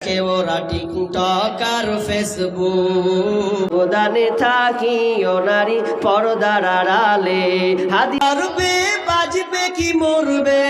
ওরা টিকটক আর ফেসবুক গোদানে থাকি ও নারী পর্দার আড়ালে হাদিবে বাজবে কি মরবে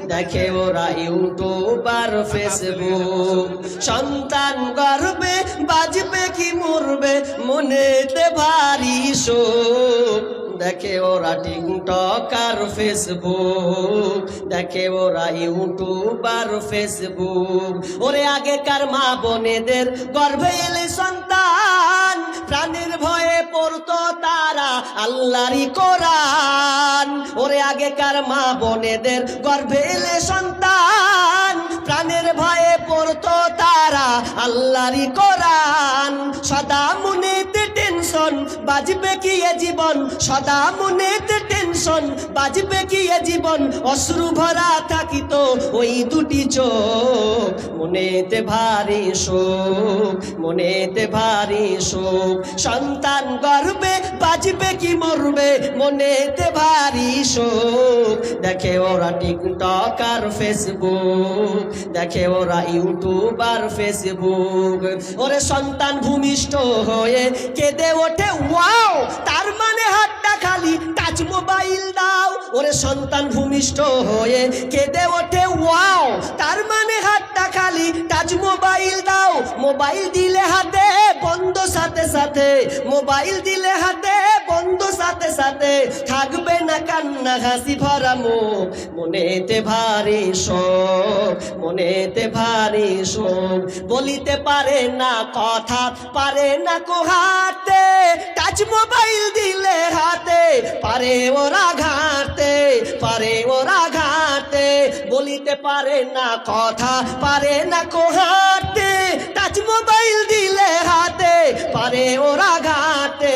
দেখে ওরা ইউটিউব আর ফেসবুক সন্তান গর্বে বাজবে কি মরবে মনেতে ভারী শোক দেখে ওরা টিকটক আর ফেসবুক দেখে ওরা ইউটিউব আর ফেসবুক ওরে আগেকার মা বোনেদের গর্ভে এলে সন্তান প্রাণের ভয়ে পড়তো তারা আল্লাহরই কোরআন ওরে আগেকার মা বোনেদের গর্ভে এলে সন্তান প্রাণের ভয়ে পড়তো তারা আল্লাহরই কোরআন সদা মনেতে টেনশন বাজবে কি এ জীবন সদা মনেতে টেনশন বাজবে কি এ জীবন অশ্রু ভরা থাকিত ওই দুটি চোখ মনেতে ভারী শোক মনেতে ভারী শোক সন্তান গর্বে বাজবে কি মরবে মনেতে ভারী শোক দেখে ওরা টিকটক আর ফেসবুক দেখে ওরা ইউটিউব আর ফেসবুক ওরে সন্তান ভূমিষ্ঠ হয়ে কেঁদে ওঠে ওয়াও তার মানে হাতটা খালি টাচ মোবাইল দাও ওরে সন্তান ভূমিষ্ঠ হয়ে কেঁদে ওঠে ওয়াও তার মানে হাতটা খালি টাচ মোবাইল দাও মোবাইল দিলে হাতে বন্ধ সাথে সাথে মোবাইল দিলে হাতে বন্ধ সাথে সাথে থাকবে না কান্না হাসি ভরা মুখ মনেতে ভারী শোক মনেতে ভারী শোক বলিতে পারে না কথা পারে না কোহাতে টাচ মোবাইল দিলে হাতে পারে ওরা ঘাটতে পারে ওরা ঘাটতে বলিতে পারে না কথা পারে না কোহাতে টাচ মোবাইল দিলে হাতে পারে ওরা ঘাটতে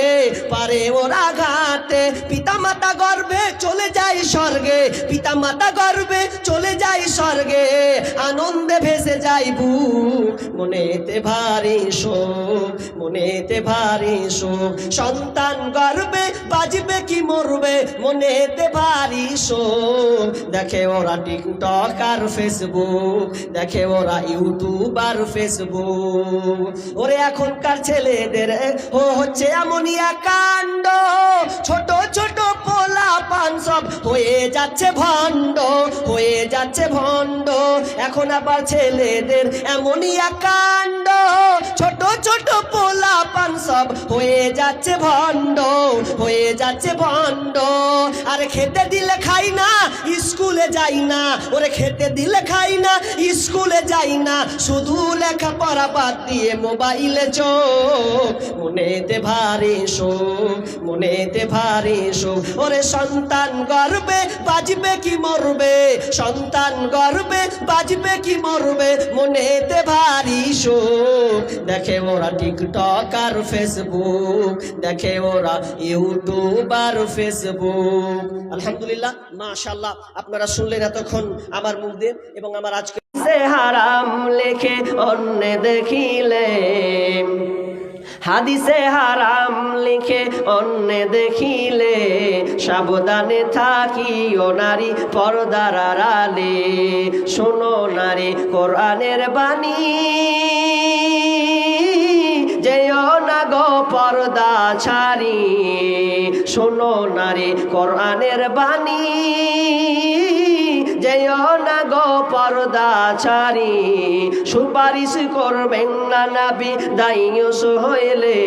পারে ওরা ঘাটতে পিতা মাতা গর্ভে চলে যায় স্বর্গে পিতা মাতা গর্ভে চলে যায় স্বর্গে আনন্দে ভেসে যায় বুক মনেতে ভারী শোক মনেতে ভারী শোক সন্তান গর্ভে বাজবে কি মরবে মনেতে ভারী শোক দেখে ওরা টিকটক আর ফেসবুক দেখে ওরা ইউটিউব আর ফেসবুক ওরে এখনকার ছেলেদের হচ্ছে এমনই কাণ্ড ছোট ছোট পোলা পান সব হয়ে যাচ্ছে ভণ্ড হয়ে যাচ্ছে ভণ্ড এখন আবার ছেলেদের এমনই কাণ্ড ছোট ছোট পোলা পান সব হয়ে যাচ্ছে ভণ্ড হয়ে যাচ্ছে ভণ্ড আরে খেতে দিলে খাই না স্কুলে যাই না ওরে খেতে দিলে খাই না স্কুলে যাই না শুধু লেখাপড়া বাদ দিয়ে মোবাইলে চোখ মনেতে ভারী শোক মনেতে ভারী শোক ওরে সন্তান গর্বে বাজবে কি মরবে সন্তান গর্বে বাজবে কি মরবে মনেতে ভারী শোক দেখে ওরা টিকটক আর ফেসবুক দেখে ওরা ইউটিউব আর ফেসবুক আলহামদুলিল্লাহ মাশাআল্লাহ আপনারা শুনলেন এতক্ষণ আমার মুখ দিয়ে এবং আমার আজকে সে হারাম লেখে অন্য দেখিলে হাদিসে হারাম লিখে অন্য দেখিলে সাবধানে থাকি ও নারী পর্দার আড়ালে শোনো নারী কোরআনের বাণী যেও না গো পর্দা ছাড়ি শোনো নারী কোরআনের বাণী যেও না গো পর্দা ছাড়ি সুপারিশ করবেন না নবী দায়ুস হইলে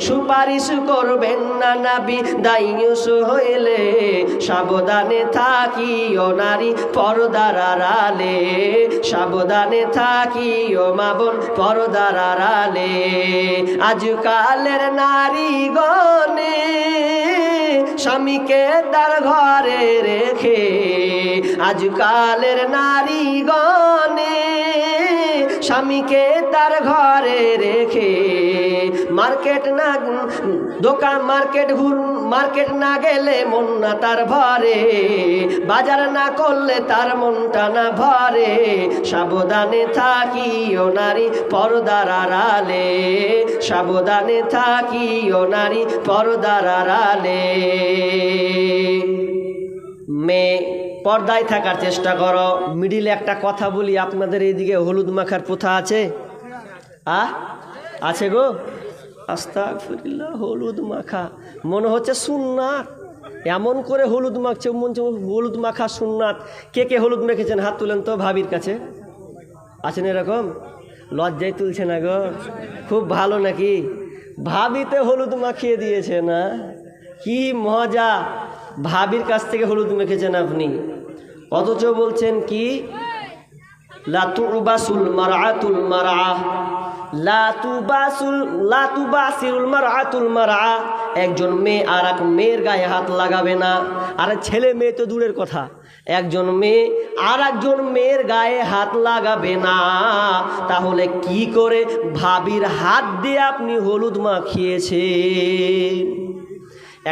সুপারিশ করবেন না নবী দায়ুস হইলে সাবধানে থাকি ও নারী পর্দার আড়ালে সাবধানে থাকি ও মা বোন পর্দার আড়ালে আজকালের নারী গণে স্বামীকে তার ঘরে রেখে আজকালের নারী গণে স্বামীকে তার ঘরে রেখে মার্কেট না দোকান মার্কেট না গেলে মন না তার ভরে বাজার না করলে তার মনটা না ভরে সাবধানে থাকি ও নারী পর্দার আড়ালে সাবধানে থাকি ও নারী পর্দার আড়ালে মেয়ে পর্দায় থাকার চেষ্টা করো। মিডিলে একটা কথা বলি, আপনাদের এইদিকে হলুদ মাখার প্রথা আছে? আছে গো? আস্তাগফিরুল্লাহ, হলুদ মাখা মনে হচ্ছে সুন্নাত। এমন করে হলুদ মাখছে, মনে হচ্ছে হলুদ মাখা সুন্নাত। কে কে হলুদ মেখেছেন হাত তুলেন তো ভাবির কাছে। আছেন এরকম? লজ্জায় তুলছে না গো? খুব ভালো নাকি? ভাবিতে হলুদ মাখিয়ে দিয়েছে না? কি মজা! ভাবির কাছ থেকে হলুদ মেখেছেন আপনি, অথচ বলছেন কি লা তুবাসুল মারআতুল মারআ, লা তুবাসিরুল মারআতুল মারআ। একজন মেয়ে আর এক মেয়ের গায়ে হাত লাগাবে না। আর ছেলে মেয়ে তো দূরের কথা, একজন মেয়ে আর একজন মেয়ের গায়ে হাত লাগাবে না। তাহলে কি করে ভাবির হাত দিয়ে আপনি হলুদ মাখিয়েছেন?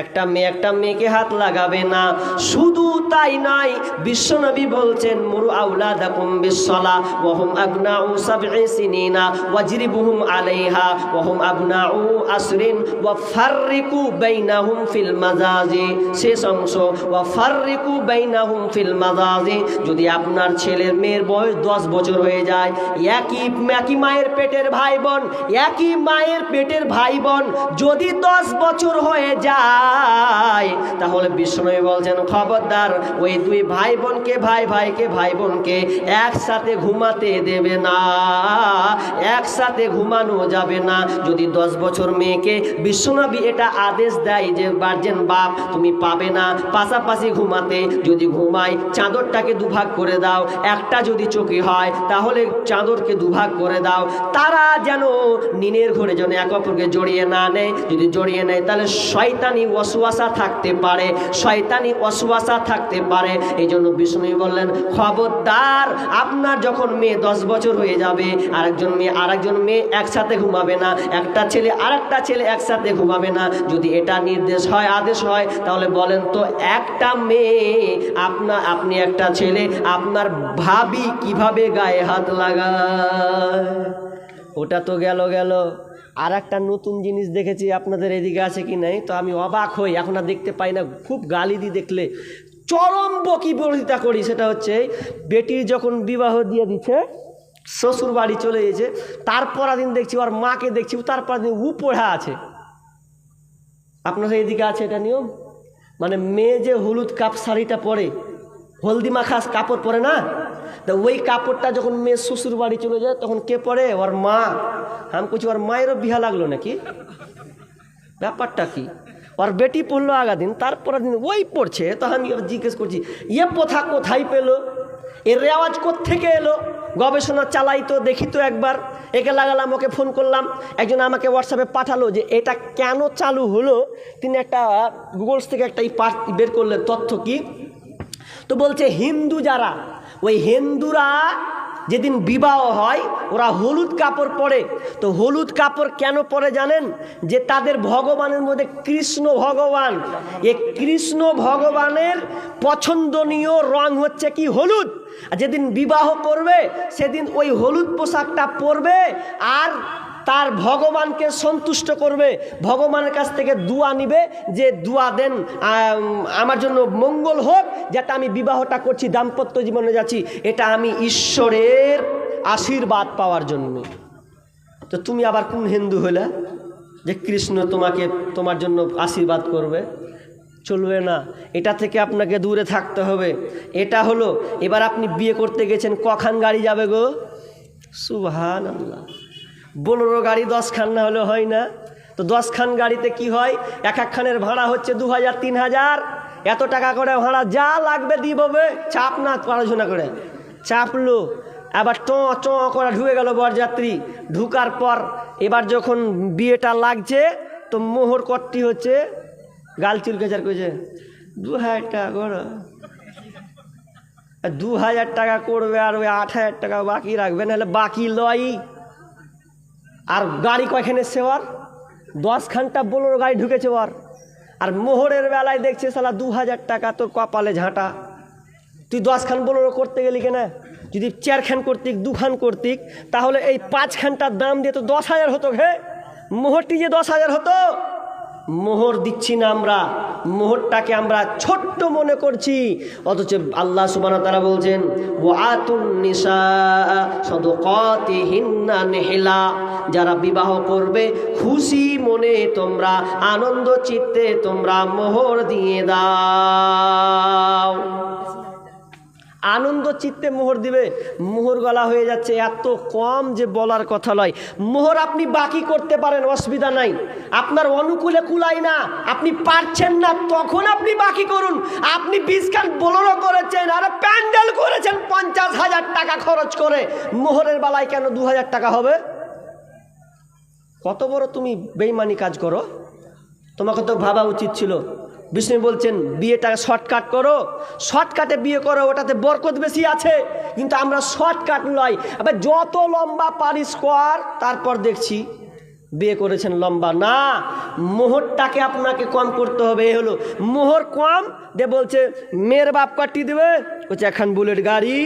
একটা মেয়েকে হাত লাগাবে না। শুধু তাই নয়, বিশ্বনবী বলছেন মুরু আওলাদাকুম বিসসালাহ ওয়া হুম আবনাউ সাবঈ সিনিনা ওয়াজরিবুহুম আলাইহা ওয়া হুম আবনাউ আসরিন ওয়া ফাররিকু বাইনাহুম ফিল মাজাজি। শেষ অংশ, ওয়া ফাররিকু বাইনাহুম ফিল মাজাজি। যদি আপনার ছেলের মেয়ের বয়স 10 বছর হয়ে যায়, একই মায়ের পেটের ভাই বোন, একই মায়ের পেটের ভাই বোন যদি 10 বছর হয়ে যায়, তাহলে বিষ্ণু বলছেন খবরদার ওই দুই ভাই বোনকে ভাই বোনকে একসাথে ঘুমাতে দেবে না, একসাথে ঘুমানো যাবে না। যদি 10 বছর মেয়েকে বিশ্বনবী এটা আদেশ দেয় যে গার্জেন বাপ তুমি পাবে না পাশাপাশি ঘুমাতে। যদি ঘুমায় চাদরটাকে দুভাগ করে দাও, একটা যদি চোখে হয় তাহলে চাদরকে দুভাগ করে দাও। তারা যেন নিনের ঘরে যেন এক অপরকে জড়িয়ে না নেয়। যদি জড়িয়ে নেয় তাহলে শয়তানি ওয়াসওয়াসা থাকতে পারে, শয়তানি ওয়াসওয়াসা থাকতে পারে। এই জন্য বিষ্ণু বললেন খবরদার, আপনার যখন মেয়ে 10 বছর হয়ে যাবে, আরেকজন মেয়ে একসাথে ঘুমাবে না, একটা ছেলে আরেকটা ছেলে একসাথে ঘুমাবে না। যদি এটা নির্দেশ হয়, আদেশ হয়, তাহলে বলেন তো একটা মেয়ে আপনি একটা ছেলে আপনার ভাবি কিভাবে গায়ে হাত লাগায়? ওটা তো গেল। আর একটা নতুন জিনিস দেখেছি, আপনাদের এদিকে আছে কি নাই তো আমি অবাক হই, এখন আর দেখতে পাই না, খুব গালি দিই দেখলে, চরম বকিবলিতা করি। সেটা হচ্ছে বেটির যখন বিবাহ দিয়ে দিচ্ছে, শ্বশুর বাড়ি চলে গেছে, তারপর দিন দেখছি ওর মাকে দেখছি তারপর দিন পড়া আছে। আপনাদের এদিকে আছে এটা নিয়ম? মানে মেয়ে যে হলুদ শাড়িটা পরে, হলদি মাখা কাপড় পরে না, তো ওই কাপড়টা যখন মেয়ে শ্বশুর বাড়ি চলে যায় তখন কে পরে? ওর মা। আমি বলছি ওর মায়েরও বিহা লাগলো নাকি? ব্যাপারটা কি? ওর বেটি পড়লো আগা দিন, তারপরের দিন ওই পড়ছে। তো আমি জিজ্ঞেস করছি এ প্রথা কোথায় পেলো, এর রেওয়াজ কোত্থেকে এলো? গবেষণা চালাই তো দেখি তো একবার। একে লাগালাম, ওকে ফোন করলাম, একজন আমাকে হোয়াটসঅ্যাপে পাঠালো যে এটা কেন চালু হলো। তিনি একটা গুগলস থেকে একটা বের করলেন তথ্য। কি তো বলছে, হিন্দু যারা, ওই হিন্দুরা যেদিন বিবাহ হয় ওরা হলুদ কাপড় পরে। তো হলুদ কাপড় কেন পরে জানেন? যে তাদের ভগবানের মধ্যে কৃষ্ণ ভগবান, এই কৃষ্ণ ভগবানের পছন্দনীয় রং হচ্ছে কি? হলুদ। আর যেদিন বিবাহ করবে সেদিন ওই হলুদ পোশাকটা পরবে আর তার ভগবানকে সন্তুষ্ট করবে, ভগবানের কাছ থেকে দুয়া নিবে যে দুয়া দেন আমার জন্য মঙ্গল হোক, যেটা আমি বিবাহটা করছি, দাম্পত্য জীবনে যাচ্ছি, এটা আমি ঈশ্বরের আশীর্বাদ পাওয়ার জন্য। তো তুমি আবার কোন হিন্দু হলে যে কৃষ্ণ তোমার জন্য আশীর্বাদ করবে? চলবে না, এটা থেকে আপনাকে দূরে থাকতে হবে। এটা হলো, এবার আপনি বিয়ে করতে গেছেন, কখান গাড়ি যাবে গো? সুবহানাল্লাহ। বোলেরো গাড়ি 10 খান না হলে হয় না। তো 10 খান গাড়িতে কি হয়? এক খানের ভাড়া হচ্ছে 2000 3000, এত টাকা করে ভাড়া, যা লাগবে দিবে। চাপ না, পড়াশোনা করে চাপলো, আবার চ করে ঢুকে গেল বরযাত্রী। ঢুকার পর এবার যখন বিয়েটা লাগছে তো মোহর কট্টি হচ্ছে, গাল চুলকেচার করেছে 2000 টাকা করে, 2000 টাকা করবে আর ওই 8000 টাকা বাকি রাখবে, নাহলে বাকি লয়। আর গাড়ি কয়খানে সেওয়ার 10 খানটা বোলেরো গাড়ি ঢুকেছে ওর। আর মোহরের বেলায় দেখছে শালা 2000 টাকা তোর কপালে ঝাঁটা। তুই 10 খান বোলেরো করতে গেলি কেন? যদি 4 খান করতিক, 2 খান করতিক, তাহলে এই 5 খানটার দাম দিয়ে তো 10,000 হতো। হে মোহরটি যে 10,000 হতো, মোহর দিচ্ছি না, আমরা মোহরটাকে আমরা ছোট্ট মনে করছি। অথচ আল্লাহ সুবহানাহু ওয়া তাআলা বলছেন ওয়াতুন নিসা সাদাকাতিহিন্না নিহলা, যারা বিবাহ করবে খুশি মনে তোমরা আনন্দ চিত্তে তোমরা মোহর দিয়ে দাও। আনন্দ চিত্তে মোহর দিবে, মোহর গলা হয়ে যাচ্ছে এত কম যে বলার কথা নয়। মোহর আপনি বাকি করতে পারেন, অসুবিধা নাই, আপনার অনুকূলে কুলাই না, আপনি পারছেন না, তখন আপনি বাকি করুন। আপনি 20 খান বোলেরো করেছেন আর প্যান্ডেল করেছেন 50,000 টাকা খরচ করে, মোহরের বেলায় কেন 2,000 টাকা হবে? কত বড় তুমি বেঈমানি কাজ করো, তোমাকে তো ভাবা উচিত ছিল। বিষ্ণু বলছেন বিয়েটা শর্টকাট করো, শর্টকাটে বিয়ে করো, ওটাতে বরকত বেশি আছে। কিন্তু আমরা শর্টকাট নয়, আবার যত লম্বা পারিস কর, তারপর দেখছি বিয়ে করেছেন লম্বা না। মোহরটাকে আপনাকে কম করতে হবে। এই হলো মোহর কম দে, বলছে মেয়ের বাপ কাটি দেবে, বলছে এখন বুলেট গাড়ি।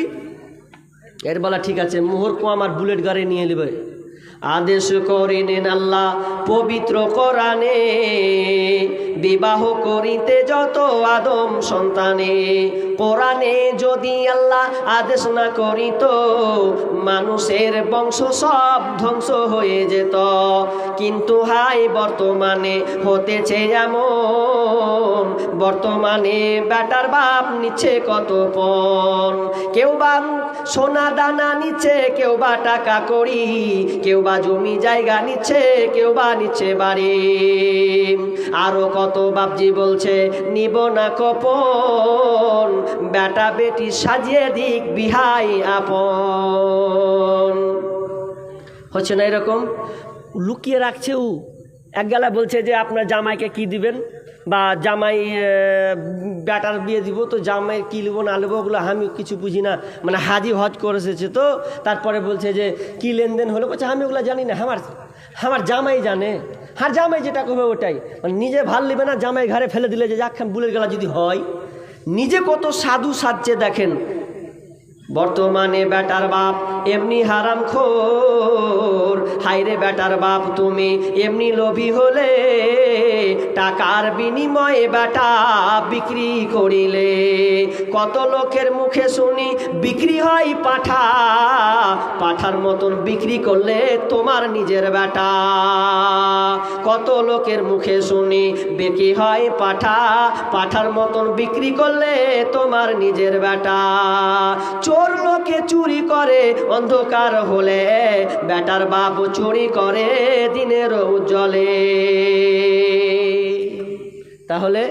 এর বলা ঠিক আছে, মোহর কম আর বুলেট গাড়ি নিয়ে নেবে। আদেশ করিলেন আল্লাহ পবিত্র কোরআনে, বিবাহ করিতে যত আদম সন্তানে। কোরআনে যদি আল্লাহ আদেশ না করিত, মানুষের বংশ সব ধ্বংস হয়ে যেত। কিন্তু হাই বর্তমানে হতেছে এমন, বর্তমানে বেটার বাপ নিচ্ছে কত পণ। কেউ বা সোনা দানা নিচ্ছে, কেউ বা টাকা করি, কেউ বা জমি জায়গা নিচ্ছে, কেউ বা নিচ্ছে বাড়ি। আরো কত বাপজি বলছে নিব না কপন, বেটা বেটি সাজিয়ে দিক বিহাই আপন। হচ্ছে না এরকম? লুকিয়ে রাখছে ও। এক গেলা বলছে যে আপনার জামাইকে কি দিবেন, বা জামাই বেটার বিয়ে দিব, তো জামাই কী নেবো না নেবো ওগুলো আমি কিছু বুঝি না, মানে হাজি হজ করে এসেছে তো। তারপরে বলছে যে কী লেনদেন হলো, বলছে আমি ওগুলো জানি না, আমার জামাই জানে। আর জামাই যেটা করবে ওটাই, মানে নিজে ভাল নেবে না, জামাই ঘরে ফেলে দিলে যে যাক বুলের গেলা যদি হয়। নিজে কত সাধু সাজছে দেখেন। বর্তমানে বেটার বাপ এমনি হারাম খোর, হাইরে বেটার বাপ তুমি এমনি লোভী হলে, টাকার বিনিময়ে বেটা বিক্রি করিলে। কত লোকের মুখে শুনি বিক্রি হয় পাঠা, পাঠার মতন বিক্রি করলে তোমার নিজের বেটা। কত লোকের মুখে শুনি বিক্রি হয় পাঠা, পাঠার মতন বিক্রি করলে তোমার নিজের বেটা। চোর লোকে চুরি করে অন্ধকার হলে, বেটার বাপ চুরি করে দিনের উজ্জ্বলে। তাহলে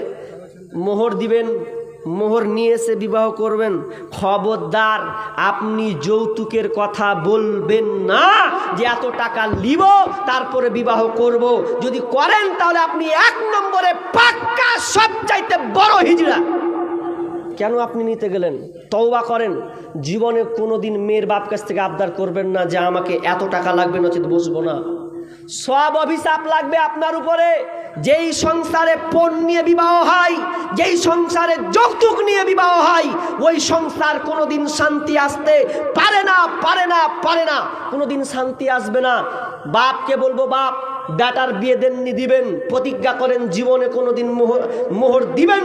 মোহর দিবেন, মোহর নিয়ে এসে বিবাহ করবেন। খবরদার আপনি যৌতুকের কথা বলবেন না যে এত টাকা নিব তারপরে বিবাহ করব। যদি করেন তাহলে আপনি 1 নম্বরে পাক্কা সবচাইতে বড় হিজড়া। কেন আপনি নিতে গেলেন? তওবা করেন, জীবনে কোনোদিন মেয়ের বাপ কাছ থেকে আবদার করবেন না যে আমাকে এত টাকা লাগবে, নচেত বসবো না। সব অভিশাপ লাগবে আপনার উপরে। যেই সংসারে পণ নিয়ে বিবাহ হয়, যেই সংসারে যৌতুক নিয়ে বিবাহ হয়, ওই সংসার কোনোদিন শান্তি আসতে পারে না, পারে না, পারে না, কোনোদিন শান্তি আসবে না। বাপকে বলবো, বাপ বেটার বিয়ে দেননি, দিবেন, প্রতিজ্ঞা করেন জীবনে কোনোদিন মোহর দিবেন।